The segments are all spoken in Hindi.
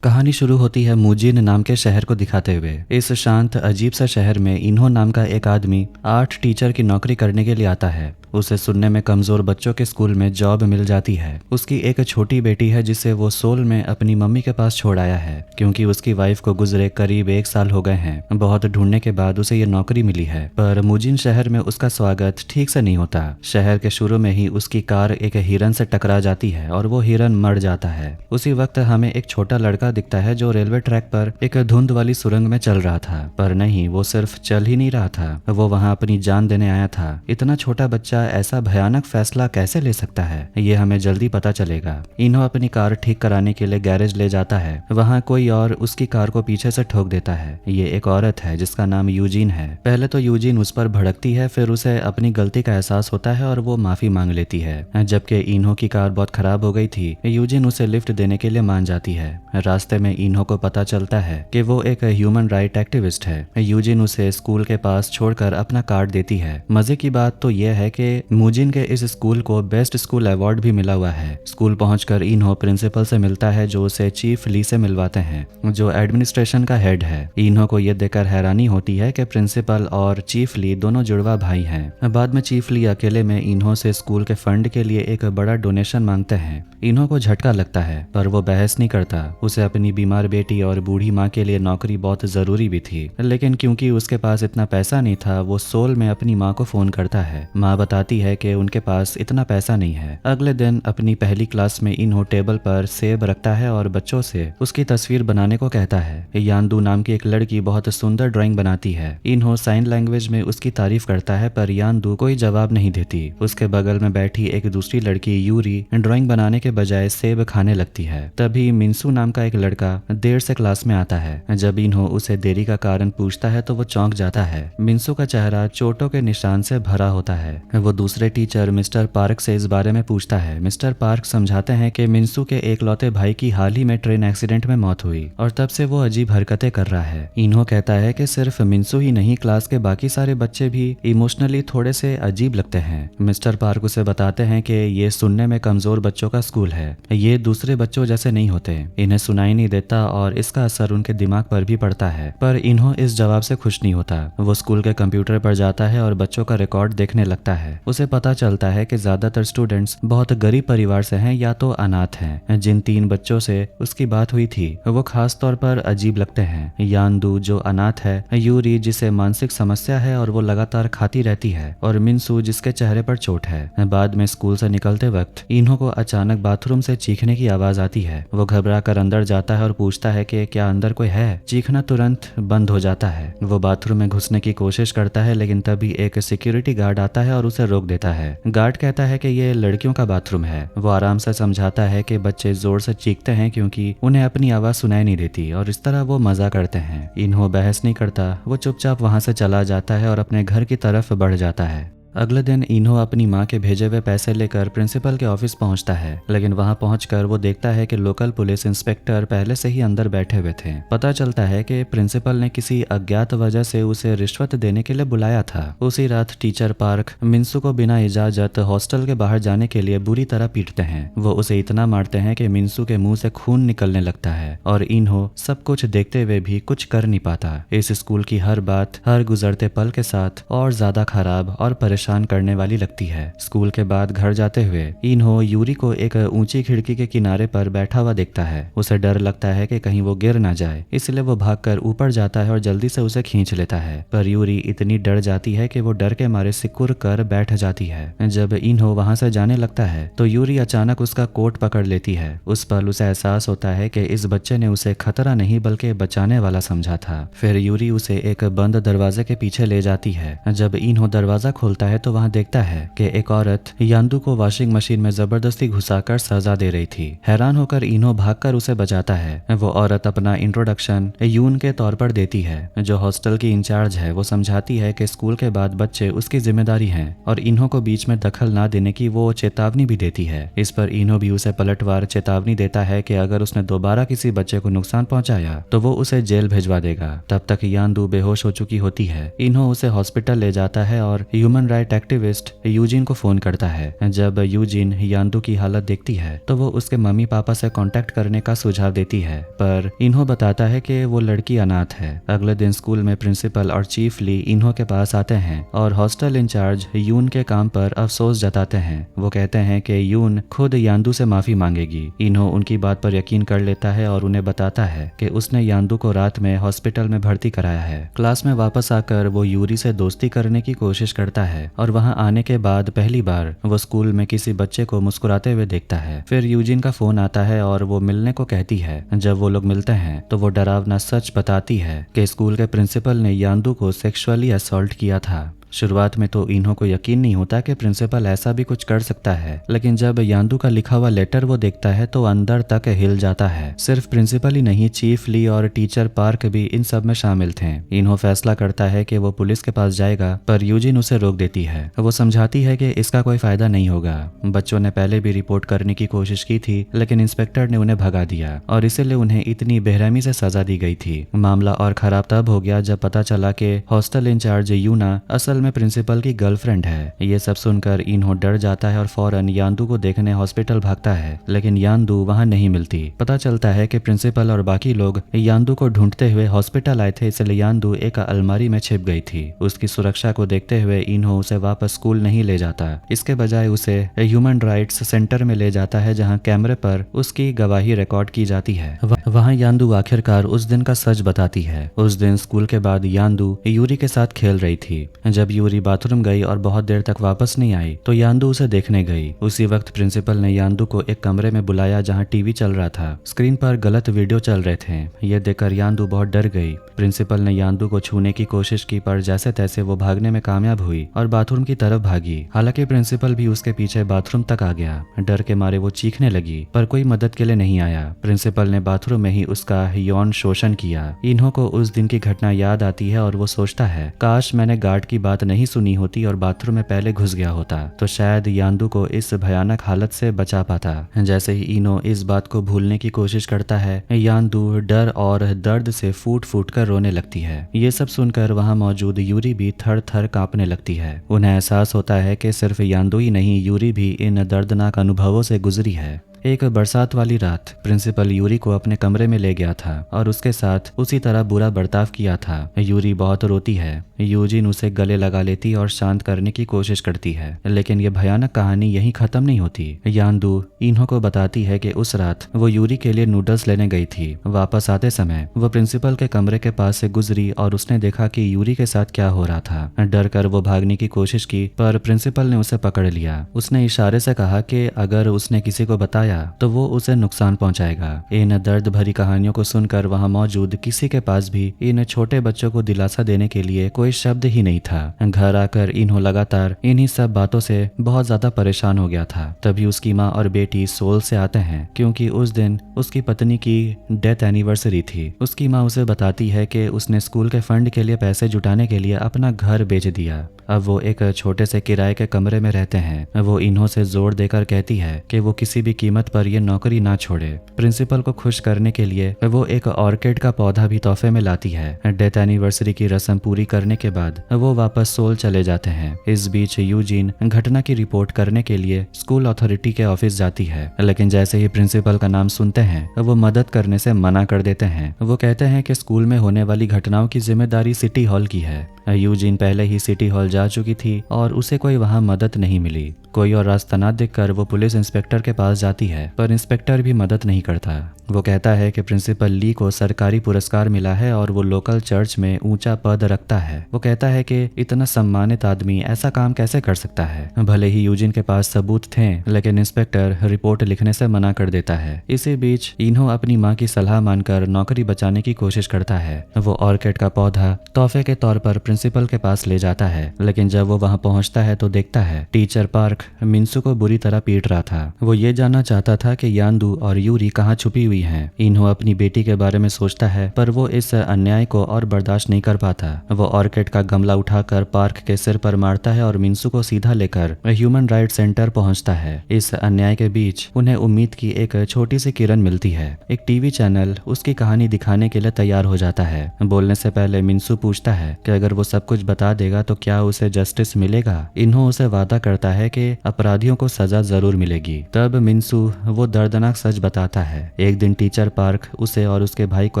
कहानी शुरू होती है मूजिन नाम के शहर को दिखाते हुए। इस शांत अजीब सा शहर में इन्हो नाम का एक आदमी आर्ट टीचर की नौकरी करने के लिए आता है। उसे सुनने में कमजोर बच्चों के स्कूल में जॉब मिल जाती है। उसकी एक छोटी बेटी है जिसे वो सोल में अपनी मम्मी के पास छोड़ आया है क्योंकि उसकी वाइफ को गुजरे करीब 1 साल हो गए हैं। बहुत ढूंढने के बाद उसे ये नौकरी मिली है, पर मूजिन शहर में उसका स्वागत ठीक से नहीं होता। शहर के शुरू में ही उसकी कार एक हिरन से टकरा जाती है और वो हिरन मर जाता है। उसी वक्त हमें एक छोटा लड़का दिखता है जो रेलवे ट्रैक पर एक धुंध वाली सुरंग में चल रहा था। पर नहीं, वो सिर्फ चल ही नहीं रहा था, वो वहां अपनी जान देने आया था। इतना छोटा बच्चा ऐसा भयानक फैसला कैसे ले सकता है, ये हमें जल्दी पता चलेगा। इन्हों अपनी कार ठीक कराने के लिए गैरेज ले जाता है। वहां कोई और उसकी कार को पीछे से ठोक देता है। ये एक औरत है जिसका नाम यूजीन है। पहले तो यूजीन उस पर भड़कती है, फिर उसे अपनी गलती का एहसास होता है और वो माफी मांग लेती है। जबकि इन्हों की कार बहुत खराब हो गई थी, यूजीन उसे लिफ्ट देने के लिए मान जाती है। रास्ते में इन्हों को पता चलता है कि वो एक ह्यूमन राइट एक्टिविस्ट है। यूजिन उसे स्कूल के पास छोड़कर अपना कार्ड देती है। मजे की बात तो यह है कि मूजिन के इस स्कूल को बेस्ट स्कूल अवार्ड भी मिला हुआ है। स्कूल पहुंचकर इन्हों प्रिंसिपल से मिलता है जो उसे चीफ ली से मिलवाते हैं, जो एडमिनिस्ट्रेशन का हेड है। इन्हों को यह देखकर हैरानी होती है कि प्रिंसिपल और चीफ ली दोनों जुड़वा भाई हैं। बाद में चीफ ली अकेले में इन्हों से स्कूल के फंड के लिए एक बड़ा डोनेशन मांगते हैं। इन्हों को झटका लगता है, पर वो बहस नहीं करता। उसे अपनी बीमार बेटी और बूढ़ी माँ के लिए नौकरी बहुत जरूरी भी थी, लेकिन क्योंकि उसके पास इतना पैसा नहीं था, वो सोल में अपनी माँ को फोन करता है। माँ बताती है कि उनके पास इतना पैसा नहीं है। अगले दिन अपनी पहली क्लास में इन्हों टेबल पर सेब रखता है और बच्चों से उसकी तस्वीर बनाने को कहता है। यानदू नाम की एक लड़की बहुत सुंदर ड्राइंग बनाती है। इन्हों साइन लैंग्वेज में उसकी तारीफ करता है, पर यानदू कोई जवाब नहीं देती। उसके बगल में बैठी एक दूसरी लड़की यूरी ड्राइंग बनाने के बजाय सेब खाने लगती है। तभी मिंसू नाम का एक लड़का देर से क्लास में आता है। जब इन्हों उसे देरी का कारण पूछता है तो वो चौंक जाता है। मिंसू का चेहरा चोटों के निशान से भरा होता है। वो दूसरे टीचर मिस्टर पार्क से इस बारे में पूछता है। मिस्टर पार्क समझाते हैं कि मिंसू के एकलौते भाई की हाल ही में ट्रेन एक्सीडेंट में मौत हुई और तब से वो अजीब हरकतें कर रहा है। इन्हों कहता है कि सिर्फ मिंसू ही नहीं, क्लास के बाकी सारे बच्चे भी इमोशनली थोड़े से अजीब लगते हैं। मिस्टर पार्क उसे बताते हैं कि ये सुनने में कमजोर बच्चों का स्कूल है, ये दूसरे बच्चों जैसे नहीं होते, इन्हें सुनाई नहीं देता और इसका असर उनके दिमाग पर भी पड़ता है। पर इन्हों इस जवाब से खुश नहीं होता। वो स्कूल के कंप्यूटर पर जाता है और बच्चों का रिकॉर्ड देखने लगता है। उसे पता चलता है कि ज्यादातर स्टूडेंट्स बहुत गरीब परिवार से हैं या तो अनाथ हैं। जिन 3 बच्चों से उसकी बात हुई थी वो खास तौर पर अजीब लगते हैं। यानदू जो अनाथ है, यूरी जिसे मानसिक समस्या है और वो लगातार खाती रहती है, और मिंसू जिसके चेहरे पर चोट है। बाद में स्कूल से निकलते वक्त इन्हों को अचानक बाथरूम से चीखने की आवाज आती है। वो घबरा कर अंदर जाता है और पूछता है कि क्या अंदर कोई है। चीखना तुरंत बंद हो जाता है। वो बाथरूम में घुसने की कोशिश करता है, लेकिन तभी एक सिक्योरिटी गार्ड आता है और उसे रोक देता है। गार्ड कहता है कि ये लड़कियों का बाथरूम है। वो आराम से समझाता है कि बच्चे जोर से चीखते हैं क्योंकि उन्हें अपनी आवाज सुनाई नहीं देती, और इस तरह वो मजा करते हैं। इन्हों बहस नहीं करता, वो चुपचाप वहां से चला जाता है और अपने घर की तरफ बढ़ जाता है। अगले दिन इन्हों अपनी माँ के भेजे हुए पैसे लेकर प्रिंसिपल के ऑफिस पहुंचता है, लेकिन वहां पहुंचकर वो देखता है कि लोकल पुलिस इंस्पेक्टर पहले से ही अंदर बैठे हुए थे। पता चलता है कि प्रिंसिपल ने किसी अज्ञात वजह से उसे रिश्वत देने के लिए बुलाया था। उसी रात टीचर पार्क मिंसू को बिना इजाजत हॉस्टल के बाहर जाने के लिए बुरी तरह पीटते हैं। वो उसे इतना मारते हैं कि मिंसू के मुंह से खून निकलने लगता है, और इन्हों सब कुछ देखते हुए भी कुछ कर नहीं पाता। इस स्कूल की हर बात हर गुजरते पल के साथ और ज्यादा खराब और परेशान करने वाली लगती है। स्कूल के बाद घर जाते हुए इन्हों यूरी को एक ऊंची खिड़की के किनारे पर बैठा हुआ देखता है। उसे डर लगता है कि कहीं वो गिर ना जाए, इसलिए वो भागकर ऊपर जाता है और जल्दी से उसे खींच लेता है। पर यूरी इतनी डर जाती है कि वो डर के मारे सिकुड़ कर बैठ जाती है। जब इन्हों वहां से जाने लगता है तो यूरी अचानक उसका कोट पकड़ लेती है। उस पल उसे एहसास होता है कि इस बच्चे ने उसे खतरा नहीं बल्कि बचाने वाला समझा था। फिर यूरी उसे एक बंद दरवाजे के पीछे ले जाती है। जब इन्हों दरवाजा खोलता है तो वहां देखता है कि एक औरत यानदू को वॉशिंग मशीन में जबरदस्ती घुसाकर सजा दे रही थी। हैरान होकर इन्हों भागकर उसे बचाता है। वो औरत अपना इंट्रोडक्शन यून के तौर पर देती है, जो हॉस्टल की इंचार्ज है। वो समझाती है कि स्कूल के बाद बच्चे उसकी जिम्मेदारी हैं और इन्हों को बीच में दखल ना देने की वो चेतावनी भी देती है। इस पर इन्हों भी उसे पलटवार चेतावनी देता है कि अगर उसने दोबारा किसी बच्चे को नुकसान पहुंचाया तो वो उसे जेल भिजवा देगा। तब तक यानदू बेहोश हो चुकी होती है। इन्हों उसे हॉस्पिटल ले जाता है और human right right activist Eugene को फोन करता है। जब यूजिन यान्दू की हालत देखती है तो वो उसके मम्मी पापा से कांटेक्ट करने का सुझाव देती है, पर इन्हो बताता है कि वो लड़की अनाथ है। अगले दिन स्कूल में प्रिंसिपल और चीफ ली इन्हो के पास आते हैं और हॉस्टल इंचार्ज यून के काम पर अफसोस जताते हैं। वो कहते हैं कि यून खुद यान्दू से माफी मांगेगी। इन्हो उनकी बात पर यकीन कर लेता है और उन्हें बताता है कि उसने यान्दू को रात में हॉस्पिटल में भर्ती कराया है। क्लास में वापस आकर वो यूरी से दोस्ती करने की कोशिश करता है और वहां आने के बाद पहली बार वो स्कूल में किसी बच्चे को मुस्कुराते हुए देखता है। फिर यूजिन का फोन आता है और वो मिलने को कहती है। जब वो लोग मिलते हैं तो वो डरावना सच बताती है कि स्कूल के प्रिंसिपल ने यान्दू को सेक्सुअली असॉल्ट किया था। शुरुआत में तो इन्हों को यकीन नहीं होता कि प्रिंसिपल ऐसा भी कुछ कर सकता है, लेकिन जब यान्दू का लिखा हुआ लेटर वो देखता है तो अंदर तक हिल जाता है। सिर्फ प्रिंसिपल ही नहीं, चीफ ली और टीचर पार्क भी इन सब में शामिल थे। इन्हों फैसला करता है कि वो पुलिस के पास जाएगा, पर यूजिन उसे रोक देती है। वो समझाती है कि इसका कोई फायदा नहीं होगा। बच्चों ने पहले भी रिपोर्ट करने की कोशिश की थी, लेकिन इंस्पेक्टर ने उन्हें भगा दिया और इसीलिए उन्हें इतनी बेरहमी से सजा दी गई थी। मामला और खराब तब हो गया जब पता चला कि हॉस्टल इंचार्ज यूना असल में प्रिंसिपल की गर्लफ्रेंड है। ये सब सुनकर इन्हो डर जाता है और फौरन यान्दू को देखने हॉस्पिटल भागता है, लेकिन यान्दू वहां नहीं मिलती। पता चलता है कि प्रिंसिपल और बाकी लोग यान्दू को ढूंढते हुए हॉस्पिटल आए थे, इसलिए यान्दू एक अलमारी में छिप गई थी। उसकी सुरक्षा को देखते हुए इन्हो उसे वापस स्कूल नहीं ले जाता। इसके बजाय उसे ह्यूमन राइट्स सेंटर में ले जाता है, जहाँ कैमरे पर उसकी गवाही रिकॉर्ड की जाती है। वहाँ यान्दू आखिरकार उस दिन का सच बताती है। उस दिन स्कूल के बाद यान्दू यूरी के साथ खेल रही थी। जब यूरी बाथरूम गई और बहुत देर तक वापस नहीं आई तो यान्दू उसे देखने गई। उसी वक्त प्रिंसिपल ने यान्दू को एक कमरे में बुलाया जहां टीवी चल रहा था। स्क्रीन पर गलत वीडियो चल रहे थे। ये देखकर यान्दू बहुत डर गई। प्रिंसिपल ने यान्दू को छूने की कोशिश की, पर जैसे तैसे वो भागने में कामयाब हुई और बाथरूम की तरफ भागी। हालांकि प्रिंसिपल भी उसके पीछे बाथरूम तक आ गया। डर के मारे वो चीखने लगी, पर कोई मदद के लिए नहीं आया। प्रिंसिपल ने बाथरूम में ही उसका यौन शोषण किया। इन्हों को उस दिन की घटना याद आती है और वो सोचता है, काश मैंने गार्ड की बात नहीं सुनी होती और बाथरूम में पहले घुस गया होता तो शायद यान्दू को इस भयानक हालत से बचा पाता। जैसे ही इनो इस बात को भूलने की कोशिश करता है, यान्दू डर और दर्द से फूट फूट कर रोने लगती है। ये सब सुनकर वहां मौजूद यूरी भी थर थर कांपने लगती है। उन्हें एहसास होता है कि सिर्फ यान्दू ही नहीं, यूरी भी इन दर्दनाक अनुभवों से गुजरी है। एक बरसात वाली रात प्रिंसिपल यूरी को अपने कमरे में ले गया था और उसके साथ उसी तरह बुरा बर्ताव किया था। यूरी बहुत रोती है। यूजिन उसे गले लगा लेती और शांत करने की कोशिश करती है, लेकिन ये भयानक कहानी यहीं खत्म नहीं होती। यान्दू इन्हों को बताती है कि उस रात वो यूरी के लिए नूडल्स लेने गई थी। वापस आते समय वो प्रिंसिपल के कमरे के पास से गुजरी और उसने देखा कि यूरी के साथ क्या हो रहा था। डर कर वो भागने की कोशिश की, पर प्रिंसिपल ने उसे पकड़ लिया। उसने इशारे से कहा कि अगर उसने किसी को बताया तो वो उसे नुकसान पहुंचाएगा। इन दर्द भरी कहानियों को सुनकर वहां मौजूद किसी के पास भी इन छोटे बच्चों को दिलासा देने के लिए कोई शब्द ही नहीं था। घर आकर इन्हों लगातार इन्हीं सब बातों से बहुत ज्यादा परेशान हो गया था। तभी उसकी माँ और बेटी सोल से आते हैं, क्योंकि उस दिन उसकी पत्नी की डेथ एनिवर्सरी थी। उसकी माँ उसे बताती है कि उसने स्कूल के फंड के लिए पैसे जुटाने के लिए अपना घर बेच दिया। अब वो एक छोटे से किराए के कमरे में रहते हैं। वो इन्हों से जोर देकर कहती है कि वो किसी भी कीमत पर ये नौकरी ना छोड़े। प्रिंसिपल को खुश करने के लिए वो एक ऑर्किड का पौधा भी तोहफे में लाती है। डेथ एनिवर्सरी की रस्म पूरी करने के बाद वो वापस सोल चले जाते हैं। इस बीच यूजिन घटना की रिपोर्ट करने के लिए स्कूल अथॉरिटी के ऑफिस जाती है, लेकिन जैसे ही प्रिंसिपल का नाम सुनते हैं वो मदद करने से मना कर देते हैं। वो कहते हैं कि स्कूल में होने वाली घटनाओं की जिम्मेदारी सिटी हॉल की है। यूजिन पहले ही सिटी हॉल जा चुकी थी और उसे कोई वहां मदद नहीं मिली। कोई और रास्ता ना देखकर वो पुलिस इंस्पेक्टर के पास जाती है, पर इंस्पेक्टर भी मदद नहीं करता। वो कहता है कि प्रिंसिपल ली को सरकारी पुरस्कार मिला है और वो लोकल चर्च में ऊंचा पद रखता है। वो कहता है कि इतना सम्मानित आदमी ऐसा काम कैसे कर सकता है। भले ही यूजिन के पास सबूत थे, लेकिन इंस्पेक्टर रिपोर्ट लिखने से मना कर देता है। इसी बीच इन्हों अपनी माँ की सलाह मानकर नौकरी बचाने की कोशिश करता है। वो ऑर्किड का पौधा तोहफे के तौर पर प्रिंसिपल के पास ले जाता है, लेकिन जब वो वहाँ पहुँचता है तो देखता है टीचर पार्क पार्क मिन्सू को बुरी तरह पीट रहा था। वो ये जानना चाहता था कि यान्दू और यूरी कहाँ छुपी हुई हैं। इन्हो अपनी बेटी के बारे में सोचता है, पर वो इस अन्याय को और बर्दाश्त नहीं कर पाता। वो ऑर्किड का गमला उठाकर पार्क के सिर पर मारता है और मिन्सू को सीधा लेकर ह्यूमन राइट सेंटर पहुंचता है। इस अन्याय के बीच उन्हें उम्मीद की एक छोटी सी किरण मिलती है। एक टीवी चैनल उसकी कहानी दिखाने के लिए तैयार हो जाता है। बोलने से पहले मिन्सू पूछता है कि अगर वो सब कुछ बता देगा तो क्या उसे जस्टिस मिलेगा। इन्हो उसे वादा करता है कि अपराधियों को सजा जरूर मिलेगी। तब मिन्सू वो दर्दनाक सच बताता है। एक दिन टीचर पार्क उसे और उसके भाई को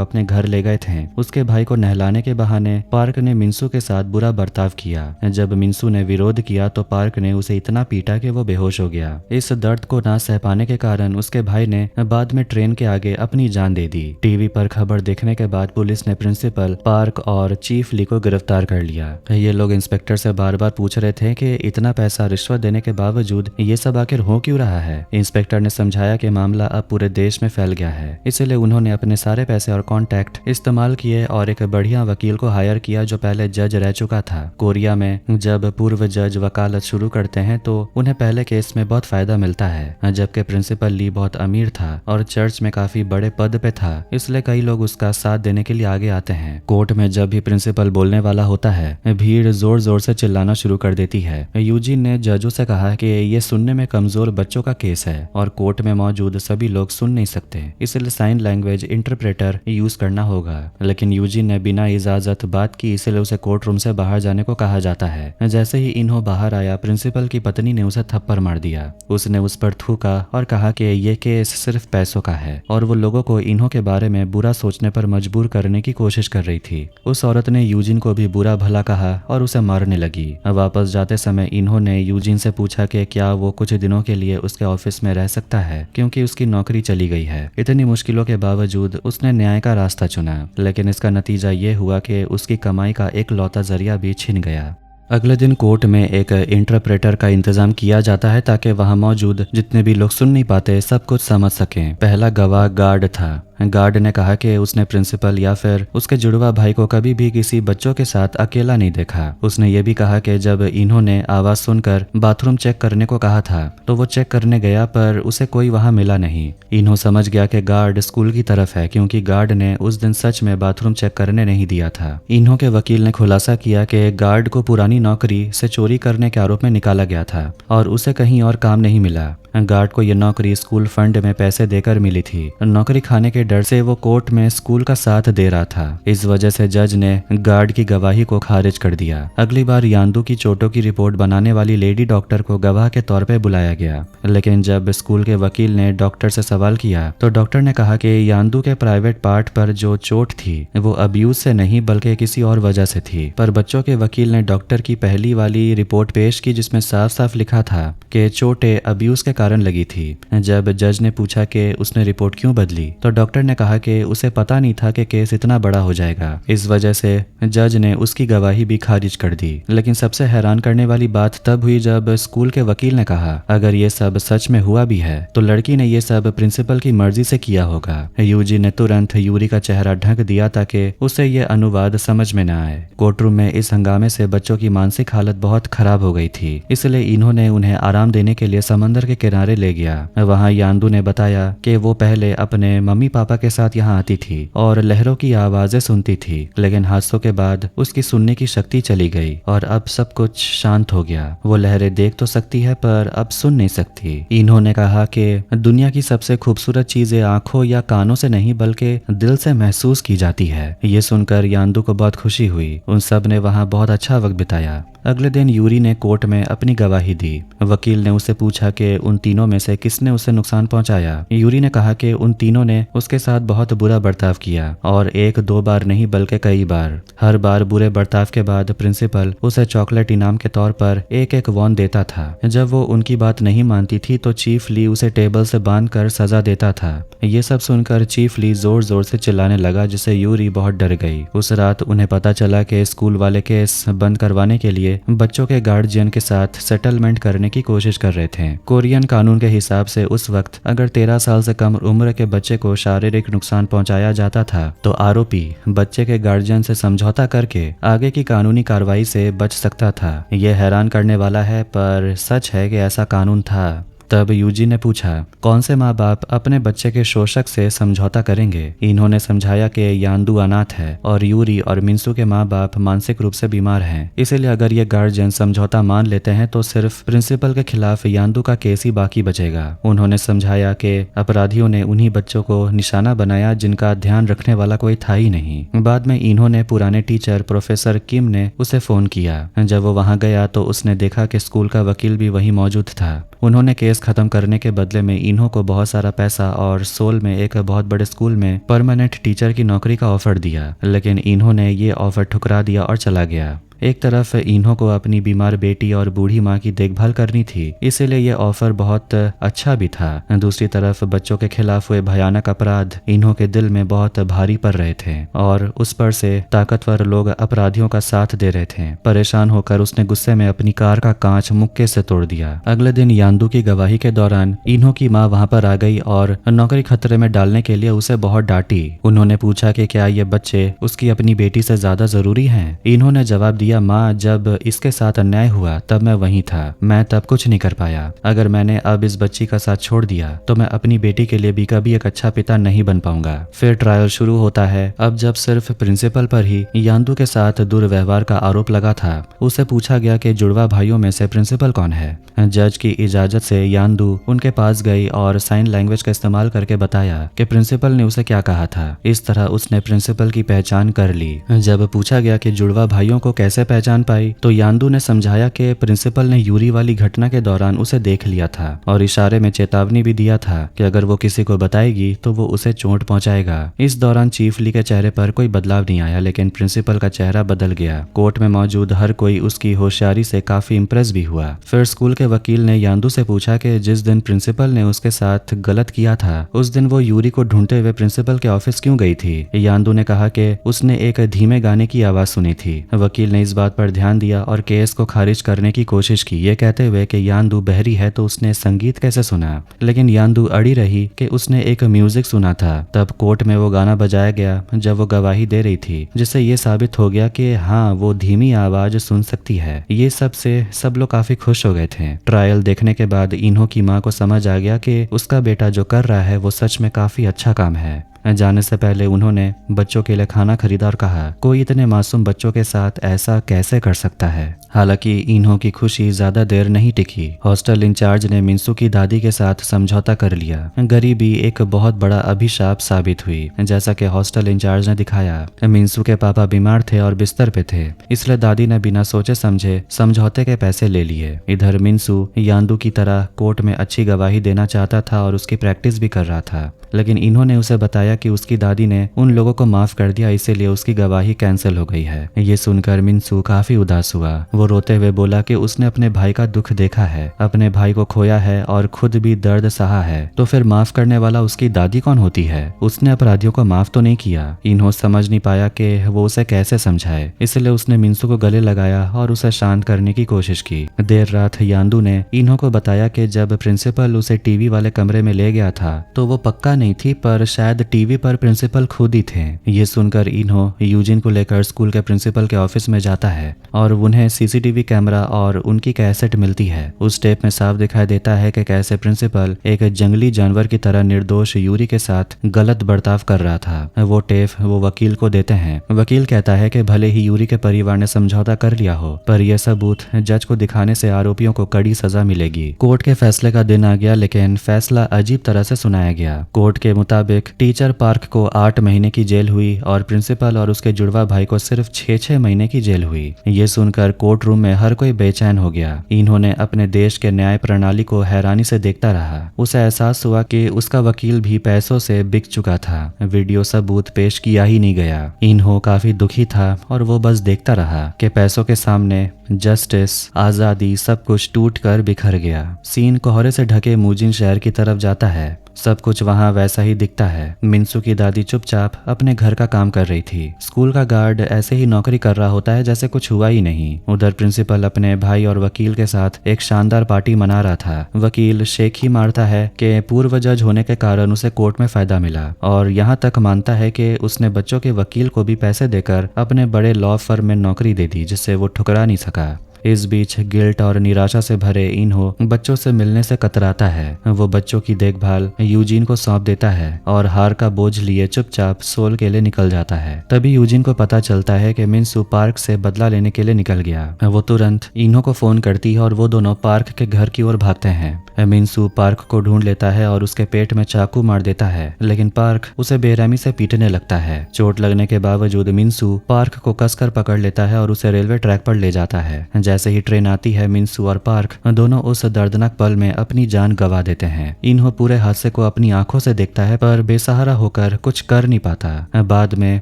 अपने घर ले गए थे। उसके भाई को नहलाने के बहाने पार्क ने मिन्सू के साथ बुरा बर्ताव किया। जब मिन्सू ने विरोध किया तो पार्क ने उसे इतना पीटा कि वो बेहोश हो गया। इस दर्द को ना सह पाने के कारण उसके भाई ने बाद में ट्रेन के आगे अपनी जान दे दी। टीवी पर खबर देखने के बाद पुलिस ने प्रिंसिपल, पार्क और चीफ ली को गिरफ्तार कर लिया। ये लोग इंस्पेक्टर से बार बार पूछ रहे थे कि इतना पैसा रिश्वत देने के बावजूद ये सब आखिर हो क्यों रहा है। इंस्पेक्टर ने समझाया कि मामला अब पूरे देश में फैल गया है, इसलिए उन्होंने अपने सारे पैसे और कॉन्टैक्ट इस्तेमाल किए और एक बढ़िया वकील को हायर किया जो पहले जज रह चुका था। कोरिया में जब पूर्व जज वकालत शुरू करते हैं तो उन्हें पहले केस में बहुत फायदा मिलता है। जबकि प्रिंसिपल ली बहुत अमीर था और चर्च में काफी बड़े पद पे था, इसलिए कई लोग उसका साथ देने के लिए आगे आते हैं। कोर्ट में जब भी प्रिंसिपल बोलने वाला होता है, भीड़ जोर जोर से चिल्लाना शुरू कर देती है। यूजिन ने जजों से कहा कि ये सुनने में कमजोर बच्चों का केस है और कोर्ट में मौजूद सभी लोग सुन नहीं सकते, इसलिए साइन लैंग्वेज इंटरप्रेटर यूज करना होगा। लेकिन यूजिन ने बिना इजाजत बात की, इसलिए उसे कोर्ट रूम से बाहर जाने को कहा जाता है। जैसे ही इन्हो बाहर आया, प्रिंसिपल की पत्नी ने उसे थप्पड़ मार दिया। उसने उस पर थूका और कहा कि ये केस सिर्फ पैसों का है और वो लोगों को इन्हो के बारे में बुरा सोचने पर मजबूर करने की कोशिश कर रही थी। उस औरत ने यूजिन को भी बुरा भला कहा और उसे मारने लगी। वापस जाते समय इन्होंने यूजिन से पूछा कि क्या वो कुछ दिनों के लिए उसके ऑफिस में रह सकता है, क्योंकि उसकी नौकरी चली गई है। इतनी मुश्किलों के बावजूद उसने न्याय का रास्ता चुना, लेकिन इसका नतीजा ये हुआ कि उसकी कमाई का एक लौता जरिया भी छिन गया। अगले दिन कोर्ट में एक इंटरप्रेटर का इंतजाम किया जाता है ताकि वहां मौजूद जितने भी लोग सुन नहीं पाते सब कुछ समझ सकें। पहला गवाह गार्ड था। गार्ड ने कहा कि उसने प्रिंसिपल या फिर उसके जुड़वा भाई को कभी भी किसी बच्चों के साथ अकेला नहीं देखा। उसने ये भी कहा कि जब इन्होंने आवाज सुनकर बाथरूम चेक करने को कहा था तो वो चेक करने गया, पर उसे कोई वहां मिला नहीं। इन्हो समझ गया कि गार्ड स्कूल की तरफ है, क्योंकि गार्ड ने उस दिन सच में बाथरूम चेक करने नहीं दिया था। इन्हो के वकील ने खुलासा किया कि गार्ड को पुरानी नौकरी से चोरी करने के आरोप में निकाला गया था और उसे कहीं और काम नहीं मिला। गार्ड को यह नौकरी स्कूल फंड में पैसे देकर मिली थी। नौकरी खाने के डर से वो कोर्ट में स्कूल का साथ दे रहा था। इस वजह से जज ने गार्ड की गवाही को खारिज कर दिया। अगली बार यान्दू की चोटों की रिपोर्ट बनाने वाली लेडी डॉक्टर को गवाह के तौर पे बुलाया गया, लेकिन जब स्कूल के वकील ने डॉक्टर से सवाल किया तो डॉक्टर ने कहा कि यान्दू के प्राइवेट पार्ट पर जो चोट थी वो अब्यूज से नहीं बल्कि किसी और वजह से थी। पर बच्चों के वकील ने डॉक्टर की पहली वाली रिपोर्ट पेश की जिसमें साफ साफ लिखा था कि चोटें अब्यूज के कारण लगी थी। जब जज ने पूछा कि उसने रिपोर्ट क्यों बदली तो डॉक्टर ने कहा कि उसे पता नहीं था कि केस इतना बड़ा हो जाएगा। इस वजह से जज ने उसकी गवाही भी खारिज कर दी। लेकिन सबसे हैरान करने वाली बात तब हुई जब स्कूल के वकील ने कहा अगर ये सब सच में हुआ भी है तो लड़की ने ये सब प्रिंसिपल की मर्जी से किया होगा। यूजी ने तुरंत यूरी का चेहरा ढक दिया ताकि उसे ये अनुवाद समझ में न आए। कोर्टरूम में इस हंगामे से बच्चों की मानसिक हालत बहुत खराब हो गई थी, इसलिए इन्होंने उन्हें आराम देने के लिए समंदर के किनारे ले गया। वहां यान्दू ने बताया कि वो पहले अपने मम्मी पापा के साथ यहाँ आती थी और लहरों की आवाजें सुनती थी, लेकिन हादसों के बाद उसकी सुनने की शक्ति चली गई और अब सब कुछ शांत हो गया। वो लहरें देख तो सकती है पर अब सुन नहीं सकती। इन्होंने कहा कि दुनिया की सबसे खूबसूरत चीजें आंखों या कानों से नहीं बल्कि दिल से महसूस की जाती है। ये सुनकर यान्दू को बहुत खुशी हुई। उन सब ने वहाँ बहुत अच्छा वक्त बिताया। अगले दिन यूरी ने कोर्ट में अपनी गवाही दी। वकील ने उससे पूछा कि उन तीनों में से किसने उसे नुकसान पहुंचाया। यूरी ने कहा कि उन तीनों ने उसके साथ बहुत बुरा बर्ताव किया और एक दो बार नहीं बल्कि कई बार। हर बार बुरे बर्ताव के बाद प्रिंसिपल उसे चॉकलेट इनाम के तौर पर एक एक वॉन देता था। जब वो उनकी बात नहीं मानती थी तो चीफ ली उसे टेबल से बांधकर सजा देता था। ये सब सुनकर चीफ ली जोर जोर से चिल्लाने लगा, जिससे यूरी बहुत डर गई। उस रात उन्हें पता चला कि स्कूल वाले केस बंद करवाने के लिए बच्चों के गार्जियन के साथ सेटलमेंट करने की कोशिश कर रहे थे। कोरियन कानून के हिसाब से उस वक्त अगर 13 साल से कम उम्र के बच्चे को शारीरिक नुकसान पहुंचाया जाता था तो आरोपी बच्चे के गार्जियन से समझौता करके आगे की कानूनी कार्रवाई से बच सकता था। यह हैरान करने वाला है, पर सच है कि ऐसा कानून था। तब यूजी ने पूछा, कौन से माँ बाप अपने बच्चे के शोषक से समझौता करेंगे? इन्होंने समझाया कि यांदू अनाथ है और यूरी और मिंसू के माँ बाप मानसिक रूप से बीमार हैं। इसीलिए अगर ये गार्जियन समझौता मान लेते हैं तो सिर्फ प्रिंसिपल के खिलाफ यांदू का केस ही बाकी बचेगा। उन्होंने समझाया कि अपराधियों ने उन्हीं बच्चों को निशाना बनाया जिनका ध्यान रखने वाला कोई था ही नहीं। बाद में इन्होंने पुराने टीचर प्रोफेसर किम ने उसे फोन किया। जब वो वहां गया तो उसने देखा कि स्कूल का वकील भी वहीं मौजूद था। उन्होंने केस खत्म करने के बदले में इन्हों को बहुत सारा पैसा और सोल में एक बहुत बड़े स्कूल में परमानेंट टीचर की नौकरी का ऑफर दिया, लेकिन इन्होंने ये ऑफर ठुकरा दिया और चला गया। एक तरफ इन्हों को अपनी बीमार बेटी और बूढ़ी माँ की देखभाल करनी थी, इसीलिए यह ऑफर बहुत अच्छा भी था। दूसरी तरफ बच्चों के खिलाफ हुए भयानक अपराध इन्हों के दिल में बहुत भारी पड़ रहे थे और उस पर से ताकतवर लोग अपराधियों का साथ दे रहे थे। परेशान होकर उसने गुस्से में अपनी कार का कांच मुक्के से तोड़ दिया। अगले दिन यांदू की गवाही के दौरान इन्हों की माँ वहां पर आ गई और नौकरी खतरे में डालने के लिए उसे बहुत डांटी। उन्होंने पूछा कि क्या ये बच्चे उसकी अपनी बेटी से ज्यादा जरूरी हैं? इन्होंने जवाब दिया, माँ, जब इसके साथ अन्याय हुआ तब मैं वहीं था, मैं तब कुछ नहीं कर पाया। अगर मैंने अब इस बच्ची का साथ छोड़ दिया तो मैं अपनी बेटी के लिए भी कभी एक अच्छा पिता नहीं बन पाऊंगा। फिर ट्रायल शुरू होता है। अब जब सिर्फ प्रिंसिपल पर ही यांदू के साथ दुर्व्यवहार का आरोप लगा था, उसे पूछा गया कि जुड़वा भाइयों में से प्रिंसिपल कौन है। जज की इजाजत से यांदू उनके पास गई और साइन लैंग्वेज का इस्तेमाल करके बताया कि प्रिंसिपल ने उसे क्या कहा था। इस तरह उसने प्रिंसिपल की पहचान कर ली। जब पूछा गया कि जुड़वा भाइयों को कैसे पहचान पाई तो यांदू ने समझाया कि प्रिंसिपल ने यूरी वाली घटना के दौरान उसे देख लिया था और इशारे में चेतावनी भी दिया था कि अगर वो किसी को बताएगी तो वो उसे चोट पहुंचाएगा। इस दौरान चीफ ली के चेहरे पर कोई बदलाव नहीं आया, लेकिन प्रिंसिपल का चेहरा बदल गया। कोर्ट में मौजूद हर कोई उसकी होशियारी से काफी इम्प्रेस भी हुआ। फिर स्कूल के वकील ने यांदू से पूछा कि जिस दिन प्रिंसिपल ने उसके साथ गलत किया था उस दिन वो यूरी को ढूंढते हुए प्रिंसिपल के ऑफिस क्यों गई थी। यांदू ने कहा कि उसने एक धीमे गाने की आवाज सुनी थी। वकील ने इस बात पर ध्यान दिया और केस को खारिज करने की कोशिश की, ये कहते हुए कि यांदू बहरी है तो उसने संगीत कैसे सुना। लेकिन यांदू अड़ी रही कि उसने एक म्यूजिक सुना था। तब कोर्ट में वो गाना बजाया गया जब वो गवाही दे रही थी, जिससे ये साबित हो गया कि हाँ, वो धीमी आवाज सुन सकती है। ये सब से सब लोग काफी खुश हो गए थे। ट्रायल देखने के बाद इन्हों की माँ को समझ आ गया कि उसका बेटा जो कर रहा है वो सच में काफी अच्छा काम है। जाने से पहले उन्होंने बच्चों के लिए खाना खरीदा और कहा, कोई इतने मासूम बच्चों के साथ ऐसा कैसे कर सकता है। हालांकि इन्हों की खुशी ज्यादा देर नहीं टिकी। हॉस्टल इंचार्ज ने मिंसू की दादी के साथ समझौता कर लिया। गरीबी एक बहुत बड़ा अभिशाप साबित हुई। जैसा कि हॉस्टल इंचार्ज ने दिखाया, मिंसू के पापा बीमार थे और बिस्तर पे थे, इसलिए दादी ने बिना सोचे समझे समझौते के पैसे ले लिए। इधर मिंसू यांदू की तरह कोर्ट में अच्छी गवाही देना चाहता था और उसकी प्रैक्टिस भी कर रहा था, लेकिन इन्होंने उसे बताया कि उसकी दादी ने उन लोगों को माफ कर दिया, इसीलिए उसकी गवाही कैंसिल हो गई है। ये सुनकर मिंसू काफी उदास हुआ। वो रोते हुए बोला कि उसने अपने भाई का दुख देखा है, अपने भाई को खोया है और खुद भी दर्द सहा है, तो फिर माफ करने वाला उसकी दादी कौन होती है? उसने अपराधियों को माफ तो नहीं किया। इन्हों समझ नहीं पाया कि वो उसे कैसे समझाए, इसलिए उसने मिंसू को गले लगाया और उसे शांत करने की कोशिश की। देर रात यांदू ने इन्हों को बताया कि जब प्रिंसिपल उसे टीवी वाले कमरे में ले गया था तो वो पक्का नहीं थी, पर शायद टीवी पर प्रिंसिपल खुद ही थे। ये सुनकर इन्हों यूजिन को लेकर स्कूल के प्रिंसिपल के ऑफिस में जाता है और उन्हें सीसीटीवी कैमरा और उनकी कैसेट मिलती है। उस टेप में साफ दिखाई देता है कि कैसे प्रिंसिपल एक जंगली जानवर की तरह निर्दोष यूरी के साथ गलत बर्ताव कर रहा था। वो टेप वो वकील को देते हैं। वकील कहता है कि भले ही यूरी के परिवार ने समझौता कर लिया हो, पर यह सबूत जज को दिखाने से आरोपियों को कड़ी सजा मिलेगी। कोर्ट के फैसले का दिन आ गया, लेकिन फैसला अजीब तरह से सुनाया गया। कोर्ट के मुताबिक टीचर पार्क को 8 महीने की जेल हुई और प्रिंसिपल और उसके जुड़वा भाई को सिर्फ 6 महीने की जेल हुई। ये सुनकर कोर्ट रूम में हर कोई बेचैन हो गया। इन्होंने अपने देश के न्याय प्रणाली को हैरानी से देखता रहा। उसे एहसास हुआ कि उसका वकील भी पैसों से बिक चुका था। वीडियो सबूत पेश किया ही नहीं गया। इन्हों काफी दुखी था और वो बस देखता रहा कि पैसों के सामने जस्टिस, आजादी, सब कुछ टूट कर बिखर गया। सीन कोहरे से ढके मूजिन शहर की तरफ जाता है। सब कुछ वहाँ वैसा ही दिखता है। मिंसू की दादी चुपचाप अपने घर का काम कर रही थी। स्कूल का गार्ड ऐसे ही नौकरी कर रहा होता है जैसे कुछ हुआ ही नहीं। उधर प्रिंसिपल अपने भाई और वकील के साथ एक शानदार पार्टी मना रहा था। वकील शेख ही मारता है कि पूर्व जज होने के कारण उसे कोर्ट में फायदा मिला, और यहाँ तक मानता है कि उसने बच्चों के वकील को भी पैसे देकर अपने बड़े लॉ फर्म में नौकरी दे दी, जिससे वो ठुकरा नहीं सका। इस बीच गिल्ट और निराशा से भरे इन्हो बच्चों से मिलने से कतराता है। वो बच्चों की देखभाल यूजीन को सौंप देता है और हार का बोझ लिए चुपचाप सोल के लिए निकल जाता है। तभी यूजीन को पता चलता है कि मिंसू पार्क से बदला लेने के लिए निकल गया। वो तुरंत इन्हो को फोन करती है और वो दोनों पार्क के घर की ओर भागते हैं। मिंसू पार्क को ढूंढ लेता है और उसके पेट में चाकू मार देता है, लेकिन पार्क उसे बेरहमी से पीटने लगता है। चोट लगने के बावजूद मिंसू पार्क को कसकर पकड़ लेता है और उसे रेलवे ट्रैक पर ले जाता है। जैसे ही ट्रेन आती है, मिंसू और पार्क दोनों उस दर्दनाक पल में अपनी जान गंवा देते हैं। इन्हों पूरे हादसे को अपनी आंखों से देखता है, पर बेसहारा होकर कुछ कर नहीं पाता। बाद में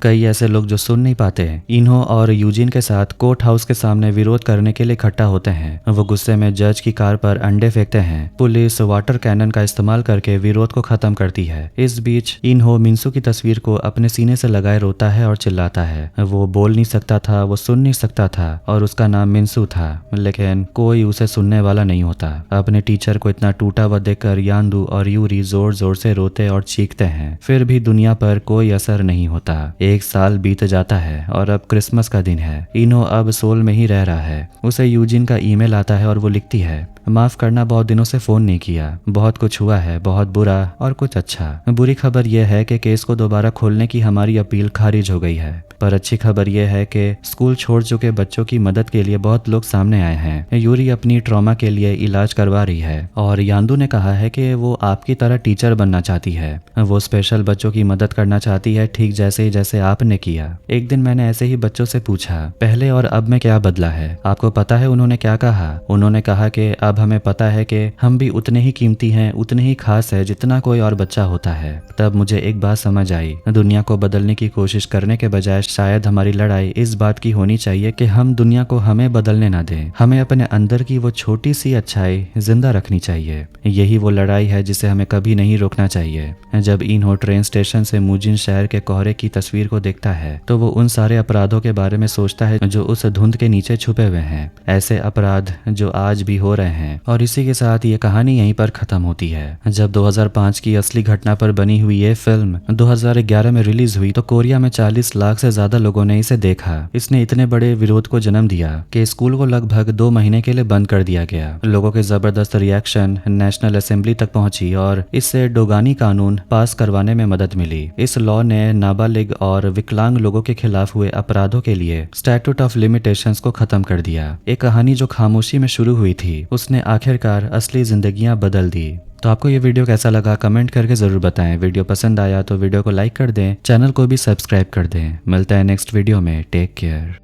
कई ऐसे लोग जो सुन नहीं पाते इन्हों और यूजिन के साथ कोर्ट हाउस के सामने विरोध करने के लिए इकट्ठा होते हैं। वो गुस्से में जज की कार पर अंडे फेंकते हैं। पुलिस वाटर कैनन का इस्तेमाल करके विरोध को खत्म करती है। इस बीच इन्हों मिंसू की तस्वीर को अपने सीने से लगाए रोता है और चिल्लाता है। वो बोल नहीं सकता था, वो सुन नहीं सकता था, और उसका नाम मिंसू था, लेकिन कोई उसे सुनने वाला नहीं होता। अपने टीचर को इतना टूटा हुआ देखकर यांदू और यूरी जोर जोर से रोते और चीखते हैं, फिर भी दुनिया पर कोई असर नहीं होता। एक साल बीत जाता है और अब क्रिसमस का दिन है। इन्हो अब सोल में ही रह रहा है। उसे यूजिन का ईमेल आता है और वो लिखती है, माफ करना, बहुत दिनों से फोन नहीं किया। बहुत कुछ हुआ है, बहुत बुरा और कुछ अच्छा। बुरी खबर यह है कि केस को दोबारा खोलने की हमारी अपील खारिज हो गई है, पर अच्छी खबर यह है कि स्कूल छोड़ चुके बच्चों की मदद के लिए बहुत लोग सामने आए हैं। यूरी अपनी ट्रॉमा के लिए इलाज करवा रही है और यांदू ने कहा है कि वो आपकी तरह टीचर बनना चाहती है। वो स्पेशल बच्चों की मदद करना चाहती है, ठीक जैसे आपने किया। एक दिन मैंने ऐसे ही बच्चों से पूछा, पहले और अब में क्या बदला है? आपको पता है उन्होंने क्या कहा? उन्होंने कहा कि अब हमें पता है कि हम भी उतने ही कीमती हैं, उतने ही खास है जितना कोई और बच्चा होता है। तब मुझे एक बात समझ आई, दुनिया को बदलने की कोशिश करने के बजाय शायद हमारी लड़ाई इस बात की होनी चाहिए कि हम दुनिया को हमें बदलने ना दें। हमें अपने अंदर की वो छोटी सी अच्छाई जिंदा रखनी चाहिए। यही वो लड़ाई है जिसे हमें कभी नहीं रोकना चाहिए। जब इन्हो ट्रेन स्टेशन से मुजिन शहर के कोहरे की तस्वीर को देखता है तो वो उन सारे अपराधों के बारे में सोचता है जो उस धुंध के नीचे छुपे हुए हैं, ऐसे अपराध जो आज भी हो रहे हैं। और इसी के साथ ये कहानी यहीं पर खत्म होती है। जब 2005 की असली घटना पर बनी हुई ये फिल्म 2011 में रिलीज हुई तो कोरिया में 40 लाख से ज्यादा लोगों ने इसे देखा। इसने इतने बड़े विरोध को जन्म दिया कि स्कूल को लगभग 2 महीने के लिए बंद कर दिया गया। लोगों के जबरदस्त रिएक्शन नेशनल असेंबली तक पहुंची और इससे डोगानी कानून पास करवाने में मदद मिली। इस लॉ ने नाबालिग और विकलांग लोगों के खिलाफ हुए अपराधों के लिए स्टैट्यूट ऑफ लिमिटेशंस को खत्म कर दिया। एक कहानी जो खामोशी में शुरू हुई थी उसने आखिरकार असली जिंदगियां बदल दी। तो आपको ये वीडियो कैसा लगा कमेंट करके जरूर बताएं। वीडियो पसंद आया तो वीडियो को लाइक कर दें, चैनल को भी सब्सक्राइब कर दें। मिलता है नेक्स्ट वीडियो में। Take care.